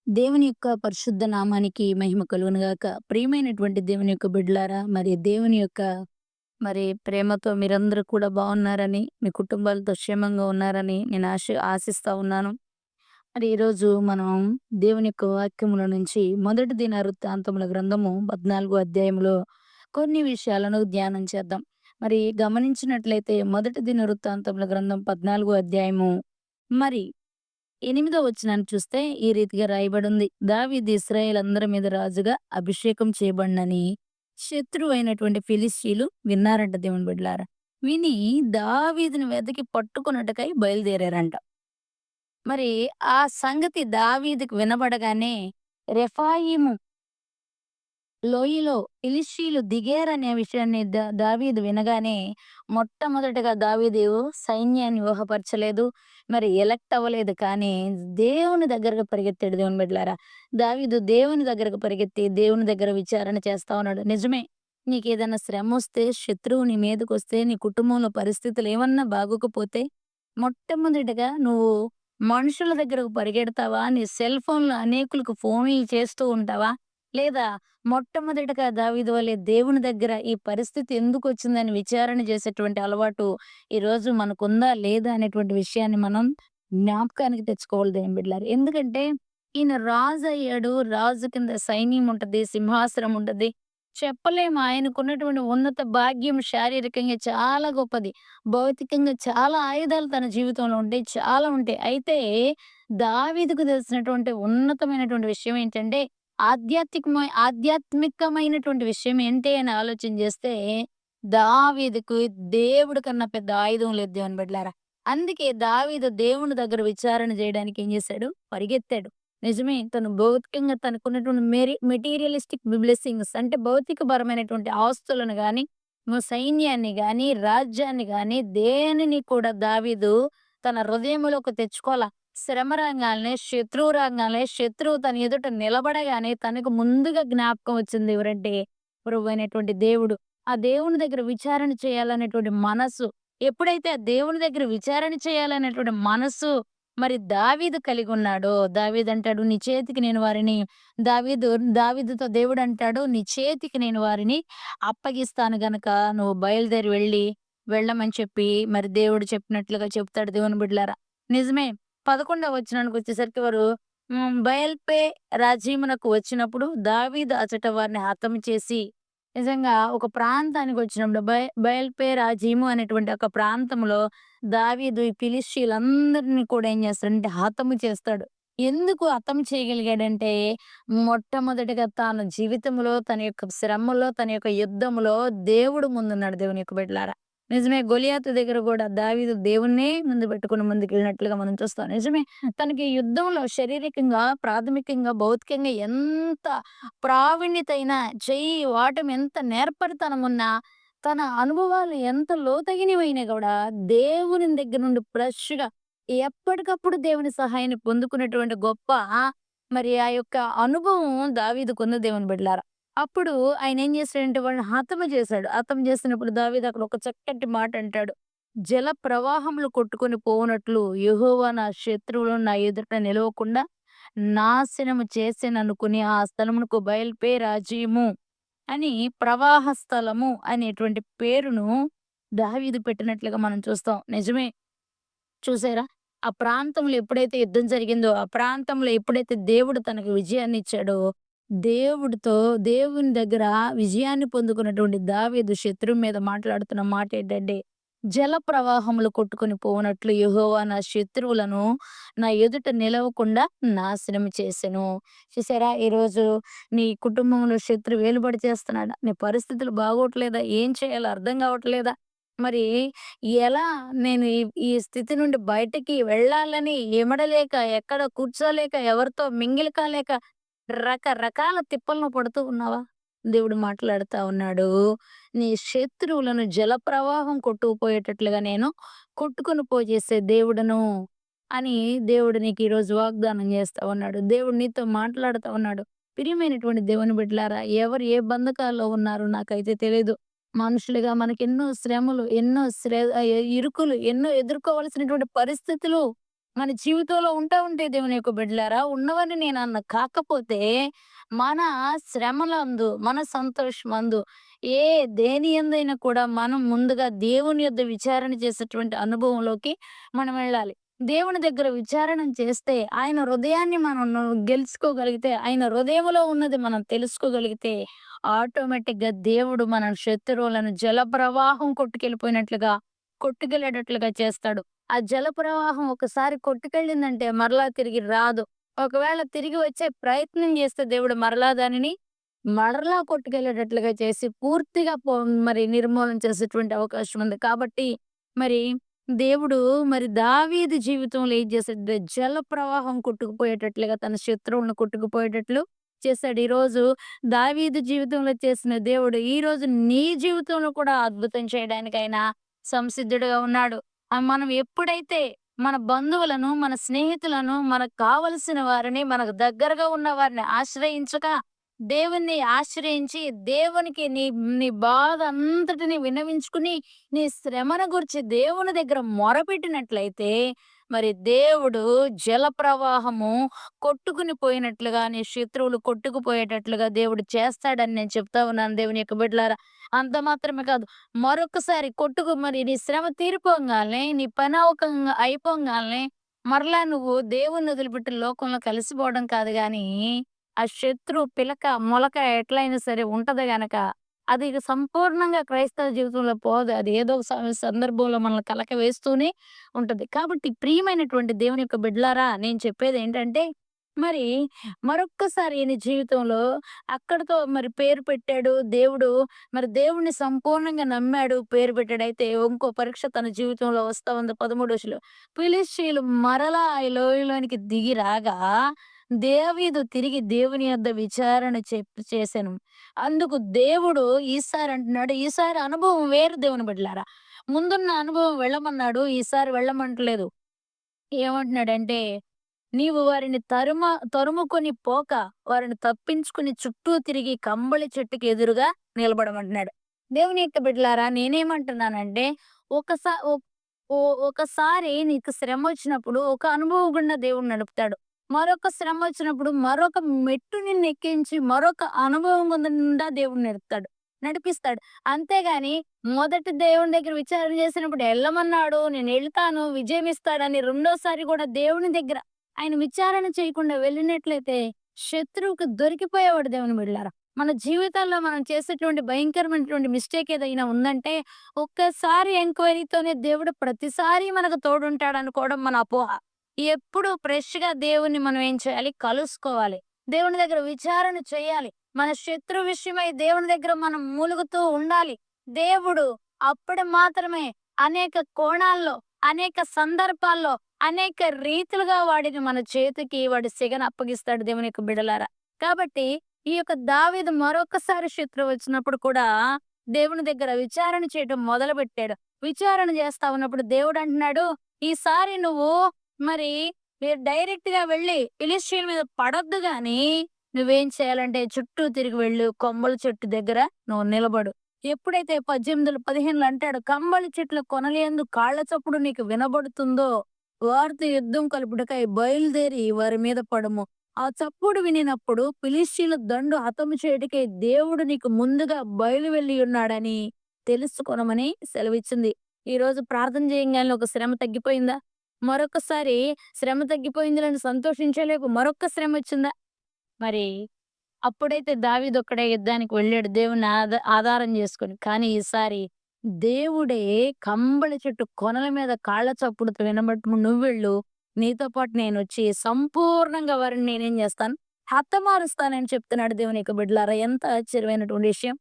దేవుని యొక్క పరిశుద్ధ నామానికి మహిమ కలుగును గాక. ప్రియమైనటువంటి దేవుని యొక్క బిడ్డలారా, మరి దేవుని యొక్క ప్రేమతో మీరందరూ కూడా బాగున్నారని, మీ కుటుంబాలతో క్షేమంగా ఉన్నారని నేను ఆశిస్తా ఉన్నాను. మరి ఈరోజు మనం దేవుని యొక్క వాక్యములో నుంచి మొదటి దినవృత్తాంతముల గ్రంథము 14 అధ్యాయంలో కొన్ని విషయాలను ధ్యానం చేద్దాం. మరి గమనించినట్లయితే మొదటి దినవృత్తాంతముల గ్రంథం 14 అధ్యాయము మరి 8వ వచనాన్ని చూస్తే ఈ రీతిగా రాయబడింది. దావీదు ఇశ్రాయేలందరి మీద రాజుగా అభిషేకం చేయబడినని శత్రువైనటువంటి ఫిలిష్తీయులు విన్నారంట దేవుని బిడ్డలారా. విని దావీదుని వెతికి పట్టుకొనుటకై బయలుదేరారంట. మరి ఆ సంగతి దావీదుకు వినబడగానే రెఫాయీము లోయలో ఫిలిష్తీయులు దిగారనే విషయాన్ని దావీదు వినగానే మొట్టమొదటగా దావీదు సైన్యాన్ని ఊహపరచలేదు. మరి ఎలక్ట్ అవ్వలేదు. కానీ దేవుని దగ్గరకు పరిగెత్తాడు దేవుని బిడ్డలారా. దావీదు దేవుని దగ్గరకు పరిగెత్తి దేవుని దగ్గర విచారణ చేస్తా ఉన్నాడు. నిజమే. నీకేదైనా శ్రమొస్తే, శత్రువు నీ మీదకొస్తే, నీ కుటుంబంలో పరిస్థితులు ఏమన్నా బాగోకపోతే మొట్టమొదటిగా నువ్వు మనుషుల దగ్గరకు పరిగెడతావా? నీ సెల్ ఫోన్‌లో అనేకులకు ఫోన్‌లు చేస్తూ ఉంటావా? లేదా మొట్టమొదటగా దావీదు వలె దేవుని దగ్గర ఈ పరిస్థితి ఎందుకొచ్చిందని విచారణ చేసేటువంటి అలవాటు ఈరోజు మనకుందా? లేదా? అనేటువంటి విషయాన్ని మనం జ్ఞాపకానికి తెచ్చుకోవాలి దేవుని బిడ్డలారా. ఎందుకంటే ఈయన రాజయ్యాడు. రాజు కింద సైన్యం ఉంటది. సింహాసనం ఉంటది. చెప్పలేము. ఆయనకున్నటువంటి ఉన్నత భాగ్యం శారీరకంగా చాలా గొప్పది. భౌతికంగా చాలా ఆయుధాలు తన జీవితంలో ఉంటాయి. చాలా ఉంటాయి. అయితే దావీదుకు తెలిసినటువంటి ఉన్నతమైనటువంటి విషయం ఏంటంటే ఆధ్యాత్మికమైనటువంటి విషయం ఏంటి అని ఆలోచన చేస్తే, దావీదుకు దేవుడి కన్నా పెద్ద ఆయుధం లేదు దేవుని బిడ్డలారా. అందుకే దావీదు దేవుని దగ్గర విచారణ చేయడానికి ఏం చేశాడు? పరిగెత్తాడు. నిజమే. తను భౌతికంగా తనకున్నటువంటి మెటీరియలిస్టిక్ బ్లెస్సింగ్స్ అంటే భౌతికపరమైనటువంటి ఆస్తులను గాని, సైన్యాన్ని గాని, రాజ్యాన్ని గాని దేనిని కూడా దావీదు తన హృదయంలోకి తెచ్చుకోల. శ్రమ రాంగాల్నే, శత్రువు రాంగాల్నే, శత్రువు తన ఎదుట నిలబడగానే తనకు ముందుగా జ్ఞాపకం వచ్చింది ఎవరంటే ప్రభువైనటువంటి దేవుడు. ఆ దేవుని దగ్గర విచారణ చేయాలనేటువంటి మనస్సు. ఎప్పుడైతే ఆ దేవుని దగ్గర విచారణ చేయాలనేటువంటి మనస్సు మరి దావీదు కలిగున్నాడో, దావీదంటాడు నీ చేతికి నేను వారిని దావీదు దావీదుతో దేవుడంటాడు, నీ చేతికి నేను వారిని అప్పగిస్తాను గనక నువ్వు బయలుదేరి వెళ్ళమని చెప్పి మరి దేవుడు చెప్పినట్లుగా చెప్తాడు దేవుని బిడ్డలారా. నిజమే. 11వ వచనానికొచ్చేసరికి వారు బయల్పే రాజ్యమునకు వచ్చినప్పుడు దావీదు అచట వారిని హతము చేసి నిజంగా ఒక ప్రాంతానికొచ్చినప్పుడు బయల్పే రాజీము అనేటువంటి ఒక ప్రాంతంలో దావీదు ఈ ఫిలిష్తీయులందరిని కూడా ఏం చేస్తాడంటే హతము చేస్తాడు. ఎందుకు హతం చేయగలిగాడంటే మొట్టమొదటిగా తన జీవితంలో, తన యొక్క శ్రమలో, తన యొక్క యుద్ధంలో దేవుడు ముందున్నాడు దేవుని యొక్క బిడ్డలారా. నిజమే. గొలియాతు దగ్గర గూడా దావీదు దేవుడినే ముందు పెట్టుకొని ముందుకెళ్ళినట్లుగా మనం చూస్తాం. నిజమే. తనకి యుద్ధంలో శారీరకంగా, ప్రాథమికంగా, భౌతికంగా ఎంత ప్రావీణ్యతైన చెయ్యి వాటం ఎంత నేర్పరితనమున్నా, తన అనుభవాలు ఎంత లోతైనవైనా గూడా దేవుని దగ్గర నుండి ఫ్రెష్‌గా ఎప్పటికప్పుడు దేవుని సహాయాన్ని పొందుకున్నటువంటి గొప్ప మరి ఆ యొక్క అనుభవం దావీదుకుంది దేవుని బిడ్డలారా. అప్పుడు ఆయనేం చేసాడంటే వాళ్ళని హతము చేశాడు. హతము చేసినప్పుడు దావీదు అక్కడ ఒక చక్కటి మాట అంటాడు. జల ప్రవాహములు కొట్టుకొని పోవునట్లు యెహోవా నా శత్రువులను నా ఎదుట నిలవకుండా నాశనము చేసెననుకుని ఆ స్థలమునకు బయల్పెరాజీము అని ప్రవాహ స్థలము అనేటువంటి పేరును దావీదు పెట్టినట్లుగా మనం చూస్తాం. నిజమే. చూసారా? ఆ ప్రాంతంలో ఎప్పుడైతే యుద్ధం జరిగిందో, ఆ ప్రాంతంలో ఎప్పుడైతే దేవుడు తనకు విజయాన్నిచ్చాడో, దేవుడితో దేవుని దగ్గర విజయాన్ని పొందుకున్నటువంటి దావీదు శత్రువు మీద మాట్లాడుతున్న మాటేంటంటే, జల ప్రవాహములు కొట్టుకొని పోవునట్లు యెహోవా నా శత్రువులను నా ఎదుట నిలవకుండా నాశనం చేసెను. చూసారా? ఈరోజు నీ కుటుంబంలో శత్రువు ఏలుబడి చేస్తున్నాడా? నీ పరిస్థితులు బాగోట్లేదా? ఏం చేయాలో అర్థం కావట్లేదా? మరి ఎలా నేను ఈ స్థితి నుండి బయటికి వెళ్ళాలని ఇమడలేక, ఎక్కడ కూర్చోలేక, ఎవరితో మింగిల్ కాలేక రకరకాల తిప్పలను పడుతూ ఉన్నావా? దేవుడు మాట్లాడుతా ఉన్నాడు. నీ శత్రువులను జలప్రవాహం కొట్టుకుపోయేటట్లుగా నేను కొట్టుకొని పోజేసే దేవుడను అని దేవుడు నీకు ఈరోజు వాగ్దానం చేస్తా ఉన్నాడు. దేవుడు నీతో మాట్లాడుతా ఉన్నాడు. ప్రియమైనటువంటి దేవుని బిడ్డలారా, ఎవరు ఏ బంధకాల్లో ఉన్నారో నాకైతే తెలీదు. మనుషులుగా మనకెన్నో శ్రమలు, ఎన్నో ఇరుకులు, ఎన్నో ఎదుర్కోవాల్సినటువంటి పరిస్థితులు మన జీవితంలో ఉంటే దేవుని యొక్క బిడ్డలారా, ఉన్నవని నేనన్నా కాకపోతే, మన శ్రమలందు, మన సంతోషమందు, ఏ దేని యందైనా కూడా మనం ముందుగా దేవుని యొద్ద విచారణ చేసేటువంటి అనుభవంలోకి మనం వెళ్ళాలి. దేవుని దగ్గర విచారణ చేస్తే, ఆయన హృదయాన్ని మనం గెలుచుకోగలిగితే, ఆయన హృదయంలో ఉన్నది మనం తెలుసుకోగలిగితే, ఆటోమేటిక్‌గా దేవుడు మన శత్రువులను జలప్రవాహం కొట్టుకెళ్ళేటట్లుగా చేస్తాడు. ఆ జల ప్రవాహం ఒకసారి కొట్టుకెళ్ళిందంటే మరలా తిరిగి రాదు. ఒకవేళ తిరిగి వచ్చే ప్రయత్నం చేస్తే దేవుడు మరలా దానిని మరలా కొట్టుకెళ్ళేటట్లుగా చేసి పూర్తిగా మరి నిర్మూలన చేసేటువంటి అవకాశం ఉంది. కాబట్టి మరి దేవుడు మరి దావీదు జీవితంలో ఏం చేసాడంటే జల ప్రవాహం కొట్టుకుపోయేటట్లుగా తన శత్రువులను కొట్టుకుపోయేటట్లు చేశాడు. ఈరోజు దావీదు జీవితంలో చేసిన దేవుడు ఈరోజు నీ జీవితంలో కూడా అద్భుతం చేయడానికైనా సంసిద్ధుడుగా ఉన్నాడు. మనం ఎప్పుడైతే మన బంధువులను, మన స్నేహితులను, మనకు కావలసిన వారిని, మనకు దగ్గరగా ఉన్న వారిని ఆశ్రయించక, దేవుణ్ణి ఆశ్రయించి, దేవునికి నీ నీ బాధ అంతటిని విన్నవించుకుని, నీ శ్రమను గూర్చి దేవుని దగ్గర మొరపెట్టినట్లయితే, మరి దేవుడు జల ప్రవాహము కొట్టుకుని పోయినట్లుగా, నీ శత్రువులు కొట్టుకుపోయేటట్లుగా దేవుడు చేస్తాడని నేను చెప్తా ఉన్నాను దేవుని యొక్క బిడ్డలారా. అంత మాత్రమే కాదు, మరొకసారి మరి నీ శ్రమ తీరిపోంగాల్నే, నీ పని అయిపోంగాల్నే, మరలా నువ్వు దేవుడిని వదిలిపెట్టి లోకంలో కలిసిపోవడం కాదు గానీ, ఆ పిలక, మొలక ఎట్లైనా సరే ఉంటది గనక, అది ఇక సంపూర్ణంగా క్రైస్తవ జీవితంలో పోదు. అది ఏదో ఒక సందర్భంలో మనల్ని కలక వేస్తూనే ఉంటది. కాబట్టి ప్రియమైనటువంటి దేవుని యొక్క బిడ్డలారా, నేను చెప్పేదేంటంటే, మరి మరొక్కసారి నీ జీవితంలో అక్కడితో మరి పేరు పెట్టాడు. మరి దేవుడిని సంపూర్ణంగా నమ్మాడు, పేరు పెట్టాడయితే ఇంకో పరీక్ష తన జీవితంలో వస్తా ఉంది 13 వచనంలో. ఫిలిష్తీయులు మరలా ఆ లోయలోనికి దిగి రాగా, దావీదు తిరిగి దేవుని యొద్ద విచారణ చేసెను. అందుకు దేవుడు ఈసారి అంటున్నాడు, ఈసారి అనుభవం వేరు దేవుని బిడ్డలారా. ముందున్న అనుభవం వెళ్ళమన్నాడు, ఈసారి వెళ్ళమంటలేదు. ఏమంటున్నాడంటే, నీవు వారిని తరుముకొని పోక, వారిని తప్పించుకొని చుట్టూ తిరిగి కంబళి చెట్టుకి ఎదురుగా నిలబడమంటున్నాడు. దేవుని యొక్క బిడ్డలారా, నేనేమంటున్నానంటే, ఒకసా ఒ ఓ ఒకసారి నీకు శ్రమొచ్చినప్పుడు ఒక అనుభవం గుండా దేవుడు నడుపుతాడు. మరొక శ్రమొచ్చినప్పుడు మరొక మెట్టు నిన్నెక్కించి మరొక అనుభవం గుండా దేవుడు నడిపిస్తాడు. అంతేగాని మొదట దేవుని దగ్గర విచారణ చేసినప్పుడు ఎళ్ళమన్నాడు, నేనెళ్తాను, విజయమిస్తాడని రెండోసారి గూడా దేవుని దగ్గర ఆయన విచారణ చేయకుండా వెళ్ళినట్లయితే శత్రువుకు దొరికిపోయేవాడు దేవుని బిడ్డలారా. మన జీవితాల్లో మనం చేసేటువంటి భయంకరమైనటువంటి మిస్టేక్ ఏదైనా ఉందంటే, ఒక్కసారి ఎంక్వైరీతోనే దేవుడు ప్రతిసారి మనకు తోడుంటాడనుకోవడం మన అపోహ. ఎప్పుడు ఫ్రెష్‌గా దేవుడిని మనం ఏం చేయాలి? కలుసుకోవాలి. దేవుని దగ్గర విచారణ చేయాలి. మన శత్రు విషయమై దేవుని దగ్గర మనం మూలుగుతూ ఉండాలి. దేవుడు అప్పుడు మాత్రమే అనేక కోణాల్లో, అనేక సందర్భాల్లో, అనేక రీతులుగా వాడిని మన చేతికి వాడి సిగను అప్పగిస్తాడు దేవుని యొక్క బిడ్డలారా. కాబట్టి ఈ యొక్క దావీదు మరొకసారి శత్రువు వచ్చినప్పుడు కూడా దేవుని దగ్గర విచారణ చేయటం మొదలుపెట్టాడు. విచారణ చేస్తా ఉన్నప్పుడు దేవుడు అంటున్నాడు, ఈసారి నువ్వు మరి మీరు డైరెక్ట్‌గా వెళ్లి ఫిలిష్తీయుల మీద పడొద్దు గానీ, నువ్వేం చేయాలంటే చుట్టూ తిరిగి వెళ్ళు. కొమ్మల చెట్టు దగ్గర నువ్వు నిలబడు. ఎప్పుడైతే 18, 15 అంటాడు, కంబళి చెట్ల కొనలయందు కాళ్ళ చప్పుడు నీకు వినబడుతుందో, వారితో యుద్ధం కలుపుటకై బయలుదేరి వారి మీద పడుము. ఆ చప్పుడు వినినప్పుడు ఫిలిష్తీయుల దండు హతము చేయుటకై దేవుడు నీకు ముందుగా బయలు వెళ్లి ఉన్నాడని తెలుసుకొనమని సెలవిచ్చింది. ఈరోజు ప్రార్థన చేయంగానే ఒక శ్రమ తగ్గిపోయిందా? మరొకసారి శ్రమ తగ్గిపోయిందిలని సంతోషించలేకు మరొక్క శ్రమొచ్చిందా? మరి అప్పుడైతే దావీదొక్కడే యుద్ధానికి వెళ్ళాడు దేవుడిని ఆధారం చేసుకొని. కానీ ఈసారి దేవుడే కంబళి చెట్టు కొనల మీద కాళ్ళ చప్పుడుతో వినబట్టి నువ్వెళ్ళు. నీతో పాటు నేనొచ్చి సంపూర్ణంగా వారిని నేనేం చేస్తాను? హతమారుస్తానని చెప్తున్నాడు దేవుని యొక్క బిడ్డలారా. ఎంత ఆశ్చర్యమైనటువంటి విషయం.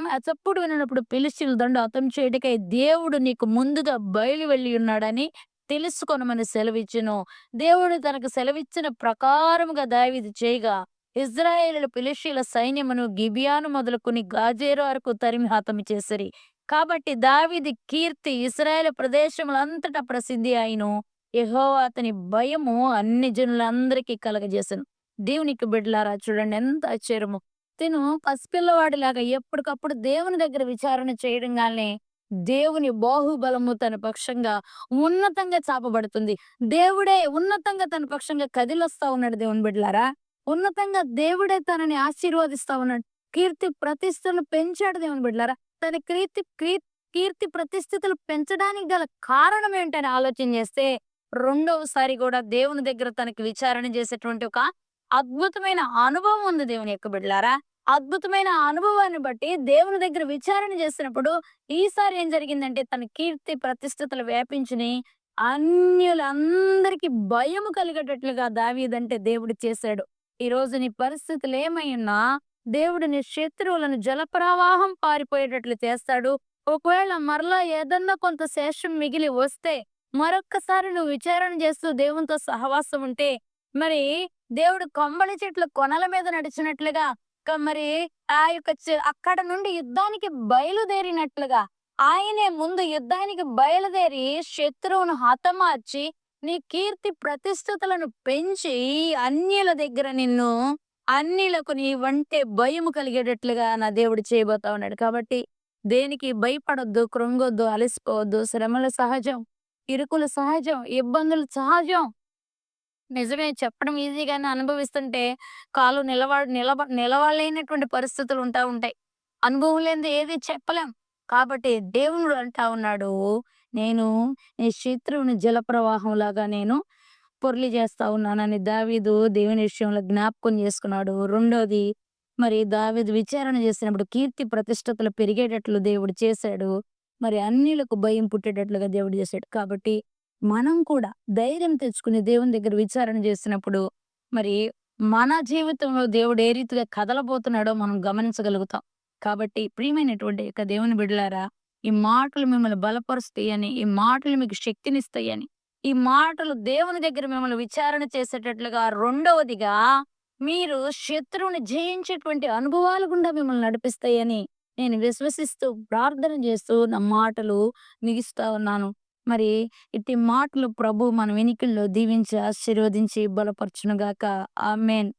ఆ చప్పుడు వినినప్పుడు ఫిలిష్తీయుల దండు హతం చేయుటకై దేవుడు నీకు ముందుగా బయలు వెళ్లి ఉన్నాడని తెలుసుకొనమని సెలవిచ్చెను. దేవుడు తనకు సెలవిచ్చిన ప్రకారముగా దావీదు చేయగా, ఇశ్రాయేలీయులు ఫిలిష్తీయుల సైన్యమును గిబియాను మొదలుకొని గాజేరు వరకు తరిమి హతము చేసిరి. కాబట్టి దావీదు కీర్తి ఇశ్రాయేలు ప్రదేశములంతటా ప్రసిద్ధి అయెను. యెహోవా అతని భయము అన్ని జనులందరికీ కలగజేసెను. దేవునికి బిడ్డలారా, చూడండి ఎంత ఆశ్చర్యమో. తిను పసిపిల్లవాడిలాగా ఎప్పటికప్పుడు దేవుని దగ్గర విచారణ చేయడం గాల్నే దేవుని బాహుబలము తన పక్షంగా ఉన్నతంగా చాపబడుతుంది. దేవుడే ఉన్నతంగా తన పక్షంగా కదిలొస్తా ఉన్నాడు దేవుని బిడ్డలారా. ఉన్నతంగా దేవుడే తనని ఆశీర్వదిస్తా ఉన్నాడు. కీర్తి ప్రతిష్టలు పెంచాడు దేవుని బిడ్డలారా. తన కీర్తి ప్రతిష్ఠితులు పెంచడానికి గల కారణం ఏంటని ఆలోచన చేస్తే, రెండవసారి గూడా దేవుని దగ్గర తనకి విచారణ చేసేటువంటి ఒక అద్భుతమైన అనుభవం ఉంది దేవుని యొక్క బిడ్డలారా. అద్భుతమైన అనుభవాన్ని బట్టి దేవుని దగ్గర విచారణ చేసినప్పుడు ఈసారి ఏం జరిగిందంటే తన కీర్తి ప్రతిష్టతలు వ్యాపించినియి. అన్యులందరికీ భయము కలిగేటట్లుగా దావీదంటే దేవుడు చేశాడు. ఈరోజు నీ పరిస్థితులేమైయున్నా దేవుడు నీ శత్రువులను జలప్రవాహం పారిపోయేటట్లు చేస్తాడు. ఒకవేళ మరలా ఏదన్నా కొంత శేషం మిగిలి వస్తే, మరొక్కసారి నువ్వు విచారణ చేస్తూ దేవునితో సహవాసం ఉంటే, మరి దేవుడు కొంబలి చెట్ల కొనల మీద నడిచినట్లుగా మరి ఆ యొక్క అక్కడ నుండి యుద్ధానికి బయలుదేరినట్లుగా ఆయనే ముందు యుద్ధానికి బయలుదేరి శత్రువును హతమార్చి నీ కీర్తి ప్రతిష్ఠితులను పెంచి అన్యుల దగ్గర నిన్ను అన్యులకు నీవంటే భయము కలిగేటట్లుగా నా దేవుడు చేయబోతా ఉన్నాడు. కాబట్టి దేనికి భయపడొద్దు, కృంగొద్దు, అలసిపోవద్దు. శ్రమలు సహజం, ఇరుకులు సహజం, ఇబ్బందులు సహజం. నిజమే చెప్పడం ఈజీగానే అనుభవిస్తుంటే కాలు నిలవలేనటువంటి పరిస్థితులు ఉంటాయి. అనుభవం లేనిది ఏది చెప్పలేం. కాబట్టి దేవుడు అంటా ఉన్నాడు, నేను నీ శత్రువుని జలప్రవాహంలాగా నేను పొర్లి చేస్తా ఉన్నానని దావీదు దేవుని విషయంలో జ్ఞాపకం చేసుకున్నాడు. రెండోది మరి దావీదు విచారణ చేసినప్పుడు కీర్తి ప్రతిష్టతలు పెరిగేటట్లు దేవుడు చేశాడు. మరి అన్యులకు భయం పుట్టేటట్లుగా దేవుడు చేశాడు. కాబట్టి మనం కూడా ధైర్యం తెచ్చుకుని దేవుని దగ్గర విచారణ చేసినప్పుడు మరి మన జీవితంలో దేవుడు ఏ రీతిగా కదలబోతున్నాడో మనం గమనించగలుగుతాం. కాబట్టి ప్రియమైనటువంటి యొక్క దేవుని బిడ్డలారా, ఈ మాటలు మిమ్మల్ని బలపరుస్తాయని, ఈ మాటలు మీకు శక్తినిస్తాయని, ఈ మాటలు దేవుని దగ్గర మిమ్మల్ని విచారణ చేసేటట్లుగా రెండవదిగా మీరు శత్రువుని జయించేటువంటి అనుభవాల గుండా మిమ్మల్ని నడిపిస్తాయని నేను విశ్వసిస్తూ, ప్రార్థన చేస్తూ నా మాటలు ముగిస్తా ఉన్నాను. మరి ఇట్టి మాటలు ప్రభు మన వినికిల్లో దీవించి, ఆశీర్వదించి బలపరచునుగాక. ఆమేన్.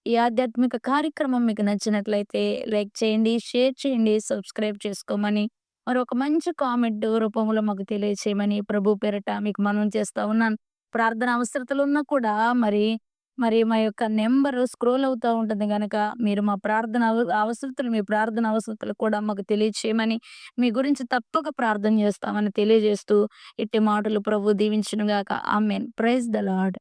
ఈ ఆధ్యాత్మిక కార్యక్రమం మీకు నచ్చినట్లయితే లైక్ చేయండి, షేర్ చేయండి, సబ్స్క్రైబ్ చేసుకోమని, మరొక మంచి కామెంట్ రూపంలో మాకు తెలియచేయమని ప్రభు పేరిట మీకు మనవి చేస్తా ఉన్నాను. ప్రార్థన అవసరతలున్నా కూడా మరి, మరి మా యొక్క నంబరు స్క్రోల్ అవుతా ఉంటుంది గనక మీరు మా ప్రార్థన అవసరతలు మీ ప్రార్థన అవసరతలు కూడా మాకు తెలియచేయమని, మీ గురించి తప్పక ప్రార్థన చేస్తామని తెలియజేస్తూ ఇట్టి మాటలు ప్రభు దీవించునుగాక. ఆమేన్. Praise the lord.